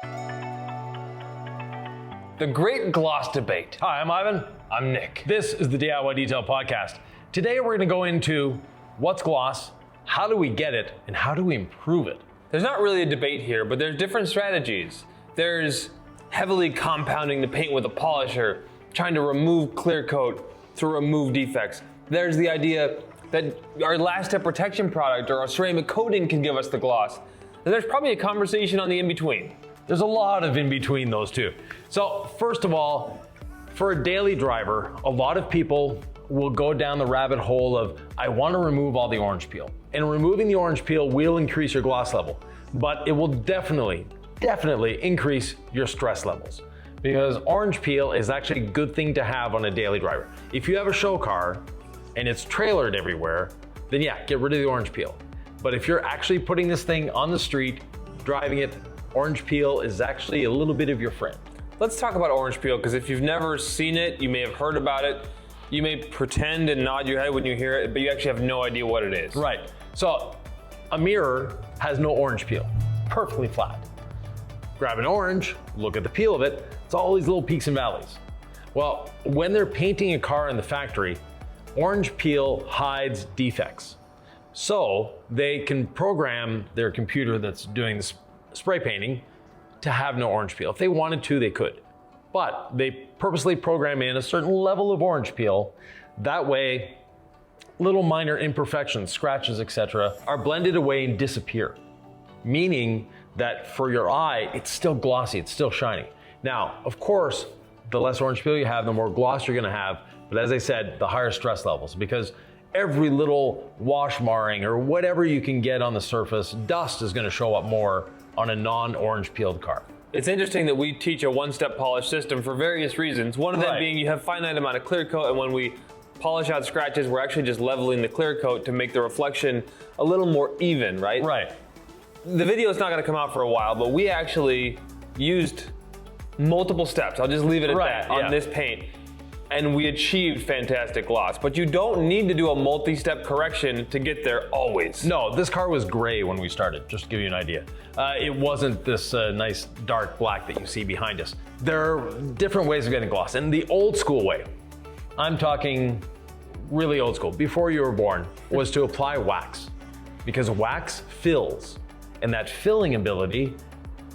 The great gloss debate. Hi, I'm Ivan. I'm Nick. This is the DIY Detail Podcast. Today we're going to go into what's gloss, how do we get it, and how do we improve it? There's not really a debate here, but there's different strategies. There's heavily compounding the paint with a polisher, trying to remove clear coat to remove defects. There's the idea that our last step protection product or our ceramic coating can give us the gloss. And there's probably a conversation on the in-between. There's a lot of in between those two. So first of all, for a daily driver, a lot of people will go down the rabbit hole of, I want to remove all the orange peel. And removing the orange peel will increase your gloss level, but it will definitely increase your stress levels, because orange peel is actually a good thing to have on a daily driver. If you have a show car and it's trailered everywhere, then yeah, get rid of the orange peel. But if you're actually putting this thing on the street, driving it, orange peel is actually a little bit of your friend. Let's talk about orange peel, because if you've never seen it, you may have heard about it. You may pretend and nod your head when you hear it, but you actually have no idea what it is. Right. So a mirror has no orange peel, perfectly flat. Grab an orange, look at the peel of it, it's all these little peaks and valleys. Well, when they're painting a car in the factory, orange peel hides defects. So they can program their computer that's doing the spray painting to have no orange peel. If they wanted to, they could. But they purposely program in a certain level of orange peel. That way, little minor imperfections, scratches, etc., are blended away and disappear. Meaning that for your eye, it's still glossy, it's still shiny. Now, of course, the less orange peel you have, the more gloss you're gonna have. But as I said, the higher stress levels, because every little wash marring or whatever you can get on the surface, dust is gonna show up more on a non-orange peeled car. It's interesting that we teach a one-step polish system for various reasons. One of them being you have finite amount of clear coat, and when we polish out scratches, we're actually just leveling the clear coat to make the reflection a little more even, right? Right. The video is not gonna come out for a while, but we actually used multiple steps. I'll just leave it at that on this paint. And we achieved fantastic gloss. But you don't need to do a multi-step correction to get there always. No, this car was gray when we started, just to give you an idea. It wasn't this nice dark black that you see behind us. There are different ways of getting gloss. And the old school way, I'm talking really old school, before you were born, was to apply wax. Because wax fills, and that filling ability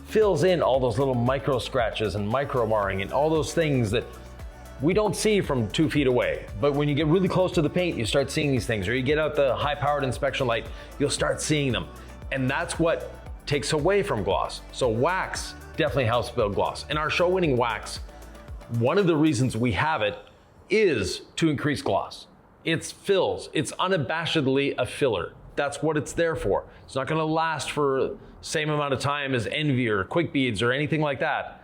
fills in all those little micro scratches and micro marring and all those things that we don't see from 2 feet away. But when you get really close to the paint, you start seeing these things, or you get out the high-powered inspection light, you'll start seeing them. And that's what takes away from gloss. So wax definitely helps build gloss. And our show-winning wax, one of the reasons we have it is to increase gloss. It fills, it's unabashedly a filler. That's what it's there for. It's not gonna last for the same amount of time as Envy or Quick Beads or anything like that,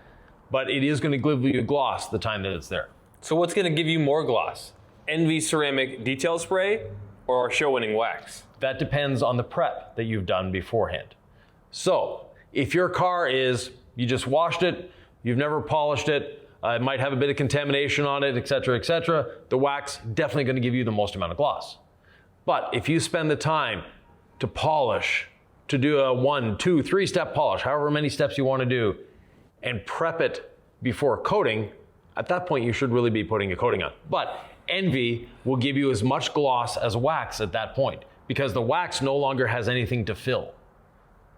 but it is gonna give you gloss the time that it's there. So what's gonna give you more gloss? Envy ceramic detail spray or show-winning wax? That depends on the prep that you've done beforehand. So if your car is, you just washed it, you've never polished it, it might have a bit of contamination on it, etc., the wax definitely gonna give you the most amount of gloss. But if you spend the time to polish, to do a 1, 2, 3 step polish, however many steps you wanna do, and prep it before coating, at that point you should really be putting a coating on. But Envy will give you as much gloss as wax at that point, because the wax no longer has anything to fill.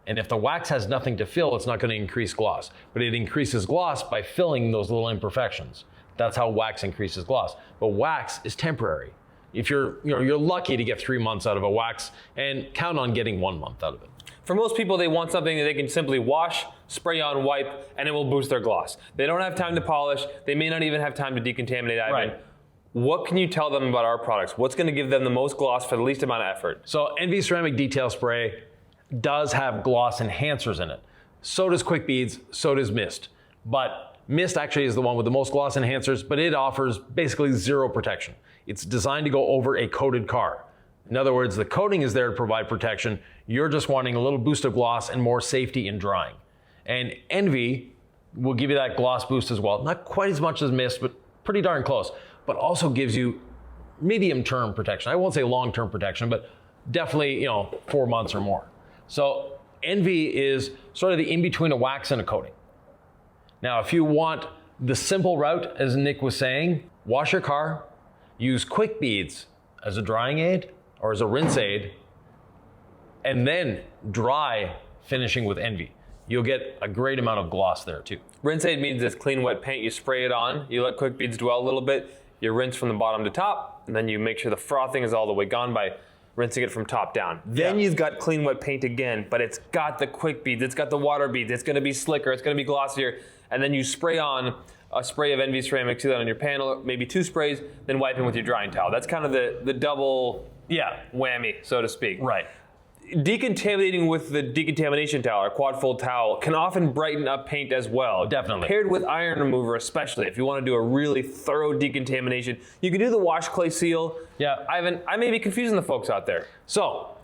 And if the wax has nothing to fill, it's not going to increase gloss. But it increases gloss by filling those little imperfections. That's how wax increases gloss. But wax is temporary. If you're lucky to get 3 months out of a wax, and count on getting 1 month out of it. For most people, they want something that they can simply wash, spray on, wipe, and it will boost their gloss. They don't have time to polish. They may not even have time to decontaminate, Ivan. Right. What can you tell them about our products? What's going to give them the most gloss for the least amount of effort? So Envy Ceramic Detail Spray does have gloss enhancers in it. So does Quick Beads, so does Mist. But Mist actually is the one with the most gloss enhancers, but it offers basically zero protection. It's designed to go over a coated car. In other words, the coating is there to provide protection. You're just wanting a little boost of gloss and more safety in drying. And Envy will give you that gloss boost as well. Not quite as much as Mist, but pretty darn close. But also gives you medium-term protection. I won't say long-term protection, but definitely 4 months or more. So Envy is sort of the in-between a wax and a coating. Now, if you want the simple route, as Nick was saying, wash your car, use quick beads as a drying aid or as a rinse aid, and then dry, finishing with Envy. You'll get a great amount of gloss there too. Rinse aid means it's clean wet paint. You spray it on, you let quick beads dwell a little bit, you rinse from the bottom to top, and then you make sure the frothing is all the way gone by rinsing it from top down. Then you've got clean wet paint again, but it's got the quick beads, it's got the water beads, it's gonna be slicker, it's gonna be glossier, and then you spray on a spray of Envy ceramic sealant on your panel, maybe 2 sprays, then wipe in with your drying towel. That's kind of the double whammy, so to speak. Right. Decontaminating with the decontamination towel or quad fold towel can often brighten up paint as well. Definitely. Paired with iron remover, especially if you want to do a really thorough decontamination. You can do the wash clay seal. Yeah. I may be confusing the folks out there. So,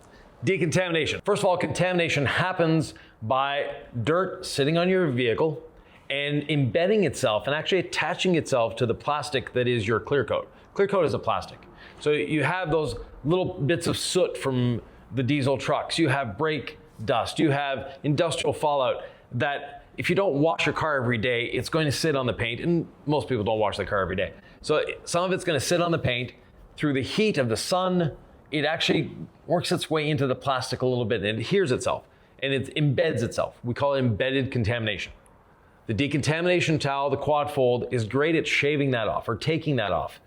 decontamination. First of all, contamination happens by dirt sitting on your vehicle and embedding itself and actually attaching itself to the plastic that is your clear coat. Clear coat is a plastic. So you have those little bits of soot from the diesel trucks, you have brake dust, you have industrial fallout that if you don't wash your car every day, it's going to sit on the paint, and most people don't wash their car every day. So some of it's going to sit on the paint. Through the heat of the sun, it actually works its way into the plastic a little bit and it adheres itself and it embeds itself. We call it embedded contamination. The decontamination towel, the quad fold, is great at shaving that off or taking that off.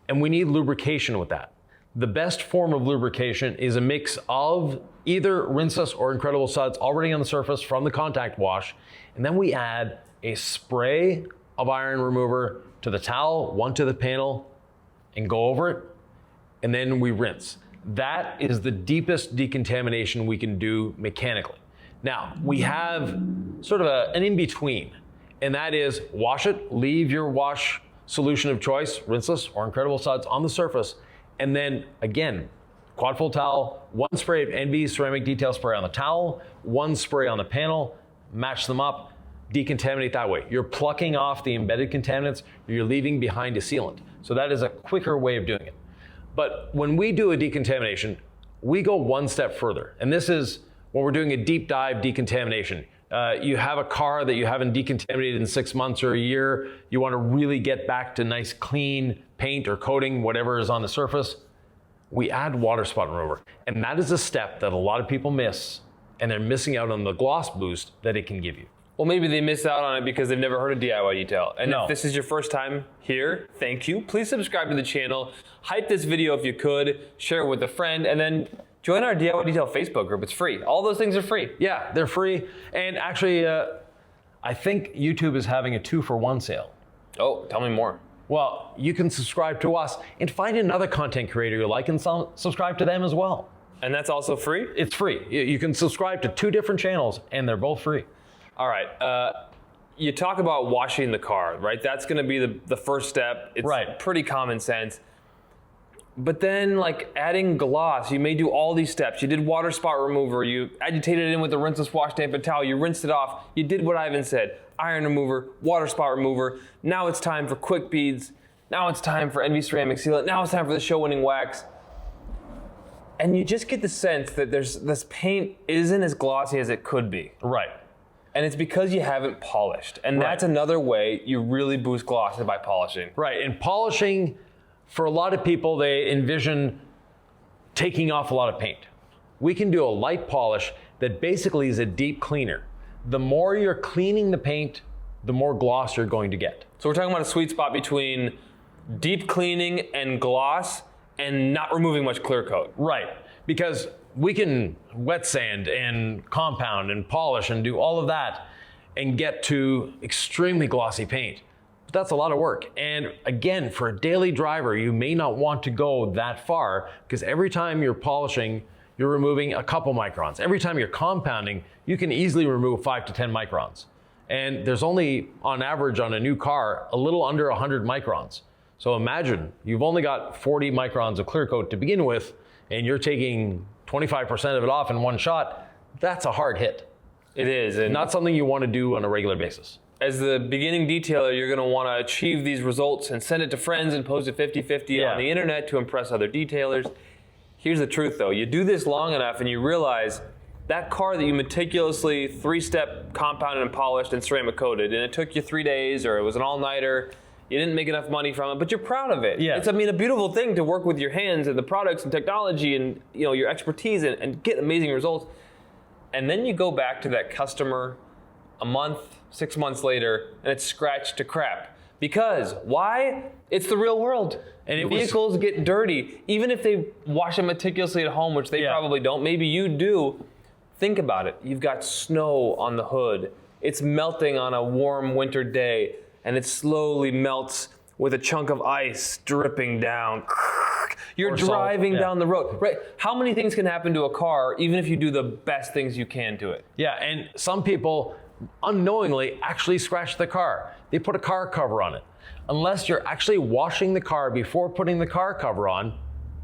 And we need lubrication with that. The best form of lubrication is a mix of either rinseless or Incredible Suds already on the surface from the contact wash, and then we add a spray of iron remover to the towel, one to the panel, and go over it, and then we rinse. That is the deepest decontamination we can do mechanically. Now, we have sort of an in-between, and that is wash it, leave your wash solution of choice, rinseless or Incredible Suds on the surface, and then again, quad fold towel, 1 spray of Envy ceramic detail spray on the towel, 1 spray on the panel, match them up, decontaminate that way. You're plucking off the embedded contaminants, you're leaving behind a sealant. So that is a quicker way of doing it. But when we do a decontamination, we go 1 step further. And this is when we're doing a deep dive decontamination. You have a car that you haven't decontaminated in 6 months or a year. You want to really get back to nice clean paint or coating, whatever is on the surface. We add water spot remover. And that is a step that a lot of people miss, and they're missing out on the gloss boost that it can give you. Well, maybe they missed out on it because they've never heard of DIY detail. And No. if this is your first time here, thank you. Please subscribe to the channel. Hype this video if you could. Share it with a friend. And then join our DIY Detail Facebook group. It's free. All those things are free. Yeah, they're free. And actually, I think YouTube is having a 2-for-1 sale. Oh, tell me more. Well, you can subscribe to us and find another content creator you like and subscribe to them as well. And that's also free? It's free. You can subscribe to 2 different channels and they're both free. All right. You talk about washing the car, right? That's going to be the first step. It's Right. pretty common sense. But then, like adding gloss, you may do all these steps. You did water spot remover. You agitated it in with a rinseless wash damp and towel. You rinsed it off. You did what Ivan said. Iron remover, water spot remover. Now it's time for quick beads. Now it's time for Envy ceramic sealant. Now it's time for the show-winning wax. And you just get the sense that this paint isn't as glossy as it could be. Right. And it's because you haven't polished. And Right. that's another way you really boost gloss by polishing. Right. And polishing, for a lot of people, they envision taking off a lot of paint. We can do a light polish that basically is a deep cleaner. The more you're cleaning the paint, the more gloss you're going to get. So we're talking about a sweet spot between deep cleaning and gloss and not removing much clear coat. Right. Because we can wet sand and compound and polish and do all of that and get to extremely glossy paint. But that's a lot of work. And again, for a daily driver, you may not want to go that far because every time you're polishing, you're removing a couple microns. Every time you're compounding, you can easily remove 5 to 10 microns. And there's only, on average, on a new car, a little under 100 microns. So imagine you've only got 40 microns of clear coat to begin with, and you're taking 25% of it off in one shot. That's a hard hit. It is. And Not something you want to do on a regular basis. as the beginning detailer, you're going to want to achieve these results and send it to friends and post it 50-50 on the internet to impress other detailers. Here's the truth, though. You do this long enough and you realize that car that you meticulously 3-step compounded and polished and ceramic coated, and it took you 3 days, or it was an all-nighter, you didn't make enough money from it, but you're proud of it. Yeah. It's, I mean, a beautiful thing to work with your hands and the products and technology and, you know, your expertise and get amazing results. And then you go back to that customer a month, 6 months later, and it's scratched to crap. Because, why? It's the real world. And vehicles get dirty. Even if they wash them meticulously at home, which they probably don't, maybe you do. Think about it. You've got snow on the hood. It's melting on a warm winter day, and it slowly melts with a chunk of ice dripping down. You're driving down the road, right? How many things can happen to a car, even if you do the best things you can to it? Yeah, and some people unknowingly actually scratch the car. They put a car cover on it. Unless you're actually washing the car before putting the car cover on,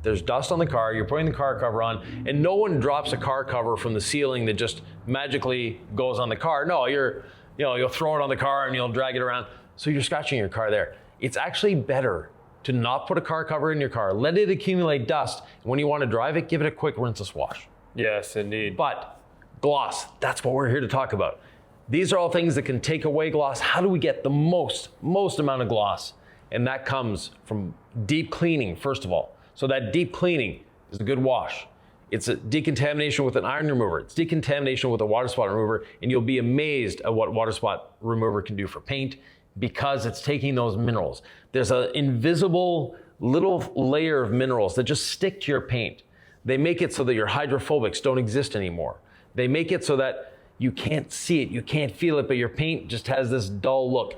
there's dust on the car, you're putting the car cover on, and no one drops a car cover from the ceiling that just magically goes on the car. No, you'll throw it on the car and you'll drag it around. So you're scratching your car there. It's actually better to not put a car cover in your car. Let it accumulate dust. When you want to drive it, give it a quick rinseless wash. Yes, indeed. But gloss, that's what we're here to talk about. These are all things that can take away gloss. How do we get the most amount of gloss? And that comes from deep cleaning, first of all. So that deep cleaning is a good wash. It's a decontamination with an iron remover. It's decontamination with a water spot remover, and you'll be amazed at what water spot remover can do for paint because it's taking those minerals. There's an invisible little layer of minerals that just stick to your paint. They make it so that your hydrophobics don't exist anymore. They make it so that you can't see it, you can't feel it, but your paint just has this dull look.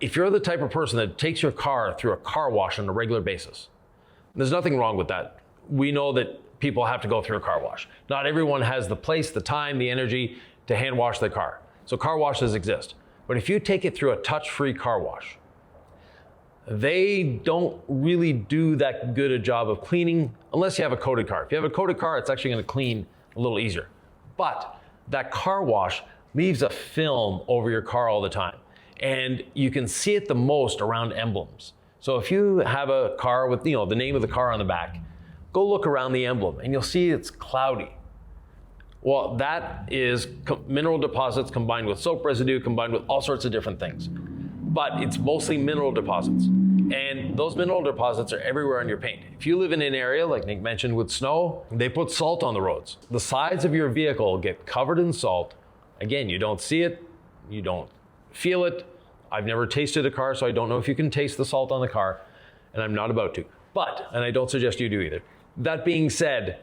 If you're the type of person that takes your car through a car wash on a regular basis, there's nothing wrong with that. We know that people have to go through a car wash. Not everyone has the place, the time, the energy to hand wash their car. So car washes exist. But if you take it through a touch-free car wash, they don't really do that good a job of cleaning unless you have a coated car. If you have a coated car, it's actually going to clean a little easier. But that car wash leaves a film over your car all the time. And you can see it the most around emblems. So if you have a car with the name of the car on the back, go look around the emblem and you'll see it's cloudy. Well, that is mineral deposits combined with soap residue, combined with all sorts of different things. But it's mostly mineral deposits. And those mineral deposits are everywhere on your paint. If you live in an area, like Nick mentioned with snow, they put salt on the roads. The sides of your vehicle get covered in salt. Again, you don't see it, you don't feel it. I've never tasted a car, so I don't know if you can taste the salt on the car, and I'm not about to. And I don't suggest you do either. That being said,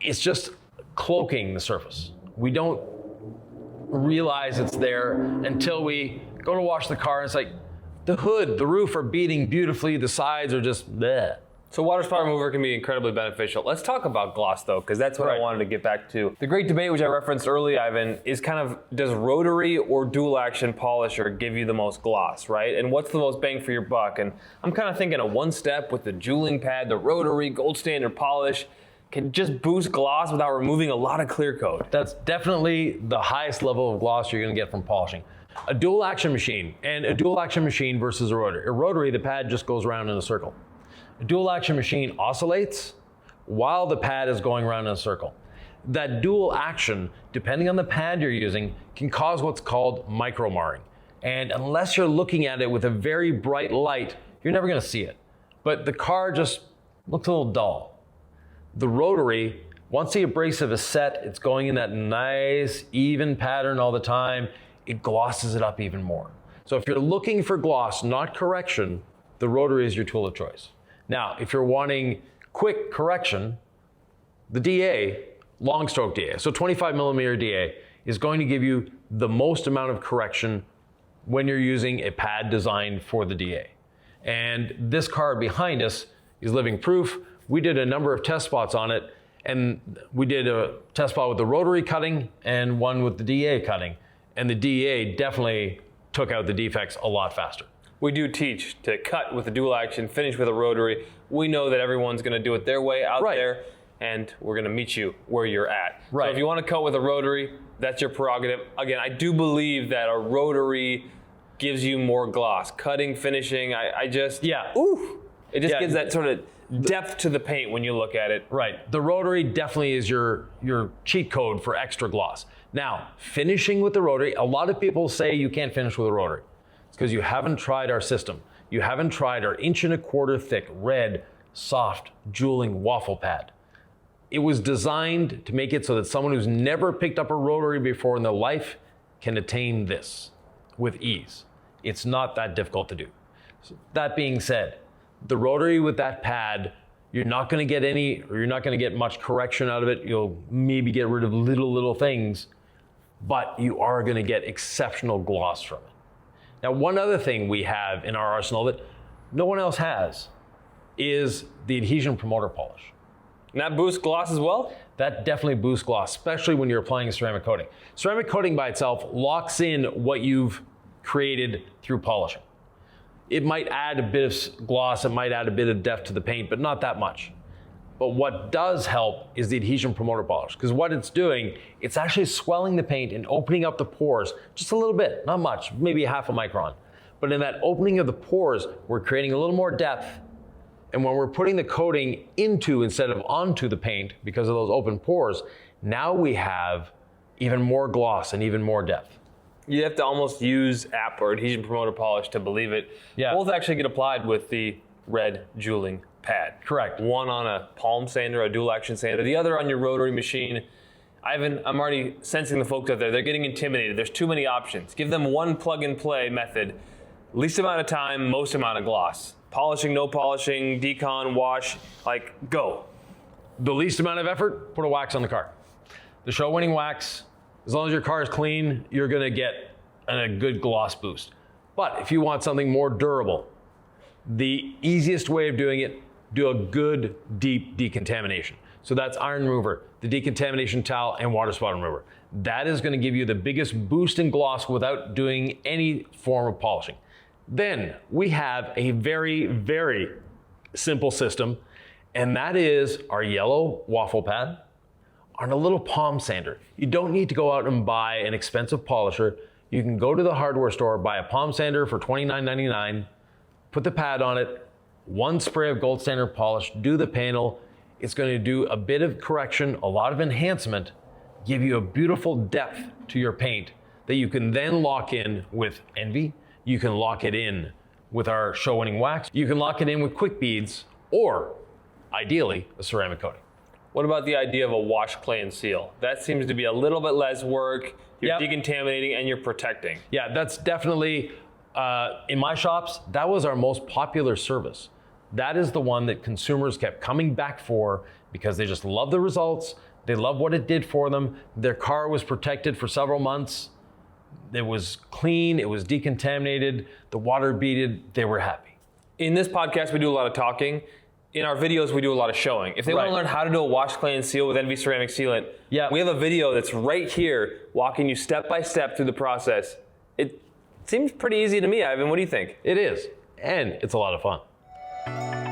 it's just cloaking the surface. We don't realize it's there until we go to wash the car and it's like the hood, the roof are beading beautifully, the sides are just bleh. So water spot remover can be incredibly beneficial. Let's talk about gloss though, because that's what I wanted to get back to. The great debate, which I referenced early, Ivan, is kind of, does rotary or dual action polisher give you the most gloss, right? And what's the most bang for your buck? And I'm kind of thinking a one step with the jeweling pad, the rotary gold standard polish, can just boost gloss without removing a lot of clear coat. That's definitely the highest level of gloss you're going to get from polishing. A dual action machine, and a dual action machine versus a rotary. A rotary, the pad just goes around in a circle. A dual action machine oscillates while the pad is going around in a circle. That dual action, depending on the pad you're using, can cause what's called micro marring. And unless you're looking at it with a very bright light, you're never going to see it. But the car just looks a little dull. The rotary, once the abrasive is set, it's going in that nice, even pattern all the time. It glosses it up even more. So if you're looking for gloss, not correction, the rotary is your tool of choice. Now, if you're wanting quick correction, the DA, long stroke DA, so 25 millimeter DA, is going to give you the most amount of correction when you're using a pad designed for the DA. And this car behind us is living proof. We did a number of test spots on it, and we did a test spot with the rotary cutting and one with the DA cutting. And the DA definitely took out the defects a lot faster. We do teach to cut with a dual action, finish with a rotary. We know that everyone's going to do it their way out there, and we're going to meet you where you're at. Right. So if you want to cut with a rotary, that's your prerogative. Again, I do believe that a rotary gives you more gloss. Cutting, finishing, I just, ooh. It just Yeah. gives that sort of depth to the paint when you look at it. Right. The rotary definitely is your cheat code for extra gloss. Now, finishing with the rotary, a lot of people say you can't finish with a rotary. It's because you haven't tried our system. You haven't tried our 1.25 inch thick, red, soft, jeweling waffle pad. It was designed to make it so that someone who's never picked up a rotary before in their life can attain this with ease. It's not that difficult to do. So that being said, the rotary with that pad, you're not going to get any, or you're not going to get much correction out of it. You'll maybe get rid of little things, but you are going to get exceptional gloss from it. Now, one other thing we have in our arsenal that no one else has is the adhesion promoter polish. And that boosts gloss as well? That definitely boosts gloss, especially when you're applying a ceramic coating. Ceramic coating by itself locks in what you've created through polishing. It might add a bit of gloss, it might add a bit of depth to the paint, but not that much. But what does help is the adhesion promoter polish, because what it's doing, it's actually swelling the paint and opening up the pores just a little bit, not much, maybe a half a micron. But in that opening of the pores, we're creating a little more depth. And when we're putting the coating into instead of onto the paint because of those open pores, now we have even more gloss and even more depth. You have to almost use app or adhesion promoter polish to believe it. Yeah. Both actually get applied with the red jeweling pad. Correct. One on a palm sander, a dual action sander, the other on your rotary machine. I'm already sensing the folks out there, they're getting intimidated. There's too many options. Give them one plug and play method. Least amount of time, most amount of gloss. Polishing, no polishing, decon, wash, like go. The least amount of effort, put a wax on the car. The show winning wax, as long as your car is clean, you're gonna get a good gloss boost. But if you want something more durable, the easiest way of doing it, do a good deep decontamination. So that's iron remover, the decontamination towel, and water spot remover. That is gonna give you the biggest boost in gloss without doing any form of polishing. Then we have a very, very simple system, and that is our yellow waffle pad on a little palm sander. You don't need to go out and buy an expensive polisher. You can go to the hardware store, buy a palm sander for $29.99, put the pad on it, one spray of gold standard polish, do the panel. It's going to do a bit of correction, a lot of enhancement, give you a beautiful depth to your paint that you can then lock in with Envy. You can lock it in with our show winning wax. You can lock it in with quick beads, or ideally a ceramic coating. What about the idea of a wash, clay, and seal? That seems to be a little bit less work. You're decontaminating and you're protecting. Yeah, that's definitely, in my shops, that was our most popular service. That is the one that consumers kept coming back for because they just love the results. They love what it did for them. Their car was protected for several months. It was clean, it was decontaminated, the water beaded, they were happy. In this podcast, we do a lot of talking. In our videos, we do a lot of showing. If they want to learn how to do a wash, clay, and seal with Envy Ceramic Sealant, we have a video that's right here walking you step by step through the process. It seems pretty easy to me, Ivan. What do you think? It is, and it's a lot of fun.